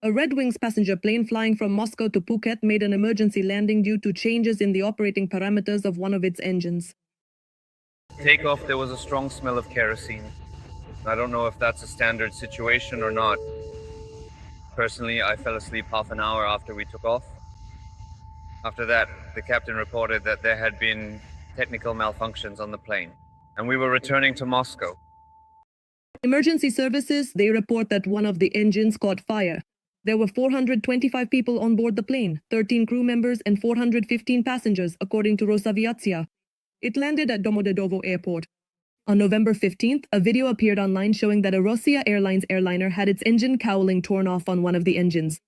A Red Wings passenger plane flying from Moscow to Phuket made an emergency landing due to changes in the operating parameters of one of its engines. Takeoff, there was a strong smell of kerosene. I don't know if that's a standard situation or not. Personally, I fell asleep half an hour after we took off. After that, the captain reported that there had been technical malfunctions on the plane, and we were returning to Moscow. Emergency services, they report that one of the engines caught fire. There were 425 people on board the plane, 13 crew members and 415 passengers, according to Rosaviatia. It landed at Domodedovo Airport. On November 15th, a video appeared online showing that a Russia Airlines airliner had its engine cowling torn off on one of the engines.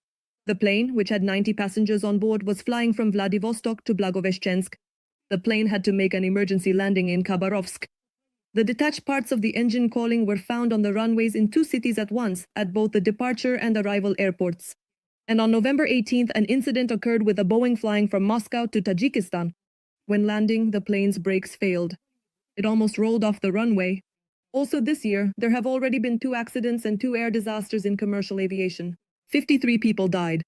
The plane, which had 90 passengers on board, was flying from Vladivostok to Blagoveshchensk. The plane had to make an emergency landing in Khabarovsk. The detached parts of the engine cowling were found on the runways in 2 cities at once, at both the departure and arrival airports. And on November 18th, an incident occurred with a Boeing flying from Moscow to Tajikistan. When landing, the plane's brakes failed. It almost rolled off the runway. Also this year, there have already been 2 accidents and 2 air disasters in commercial aviation. 53 people died.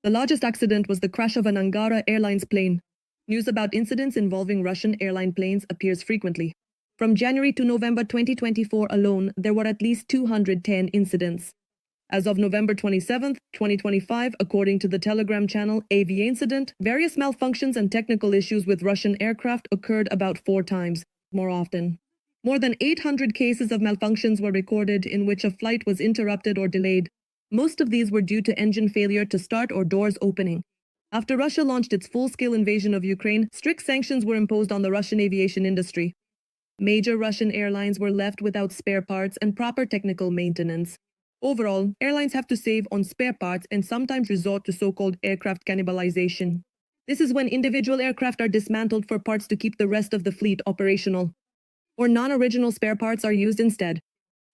The largest accident was the crash of an Angara Airlines plane. News about incidents involving Russian airline planes appears frequently. From January to November 2024 alone, there were at least 210 incidents. As of November 27, 2025, according to the Telegram channel Aviation, various malfunctions and technical issues with Russian aircraft occurred about 4 times more often. More than 800 cases of malfunctions were recorded in which a flight was interrupted or delayed. Most of these were due to engine failure to start or doors opening. After Russia launched its full-scale invasion of Ukraine, strict sanctions were imposed on the Russian aviation industry. Major Russian airlines were left without spare parts and proper technical maintenance. Overall, airlines have to save on spare parts and sometimes resort to so-called aircraft cannibalization. This is when individual aircraft are dismantled for parts to keep the rest of the fleet operational. Or non-original spare parts are used instead.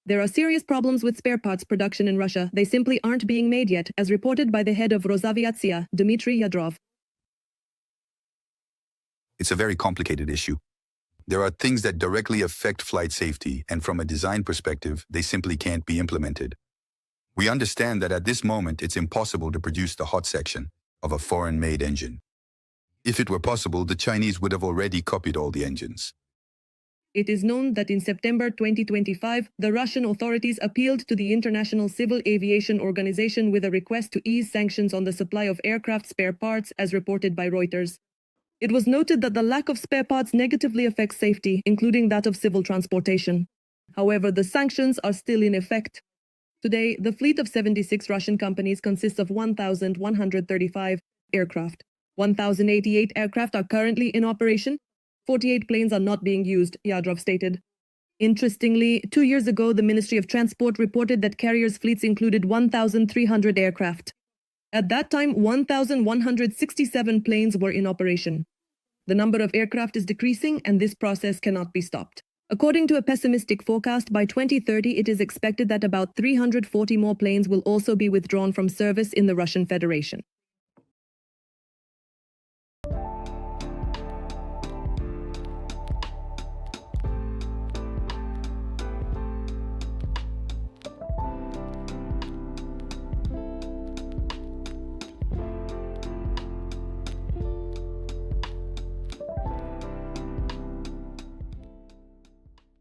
There are serious problems with spare parts production in Russia. They simply aren't being made yet, as reported by the head of Rosaviatia, Dmitry Yadrov. It's a very complicated issue. There are things that directly affect flight safety, and from a design perspective, they simply can't be implemented. We understand that at this moment, it's impossible to produce the hot section of a foreign-made engine. If it were possible, the Chinese would have already copied all the engines. It is known that in September 2025, the Russian authorities appealed to the International Civil Aviation Organization with a request to ease sanctions on the supply of aircraft spare parts, as reported by Reuters. It was noted that the lack of spare parts negatively affects safety, including that of civil transportation. However, the sanctions are still in effect. Today, the fleet of 76 Russian companies consists of 1,135 aircraft. 1,088 aircraft are currently in operation. 48 planes are not being used, Yadrov stated. Interestingly, 2 years ago, the Ministry of Transport reported that carriers' fleets included 1,300 aircraft. At that time, 1,167 planes were in operation. The number of aircraft is decreasing, and this process cannot be stopped. According to a pessimistic forecast, by 2030 it is expected that about 340 more planes will also be withdrawn from service in the Russian Federation.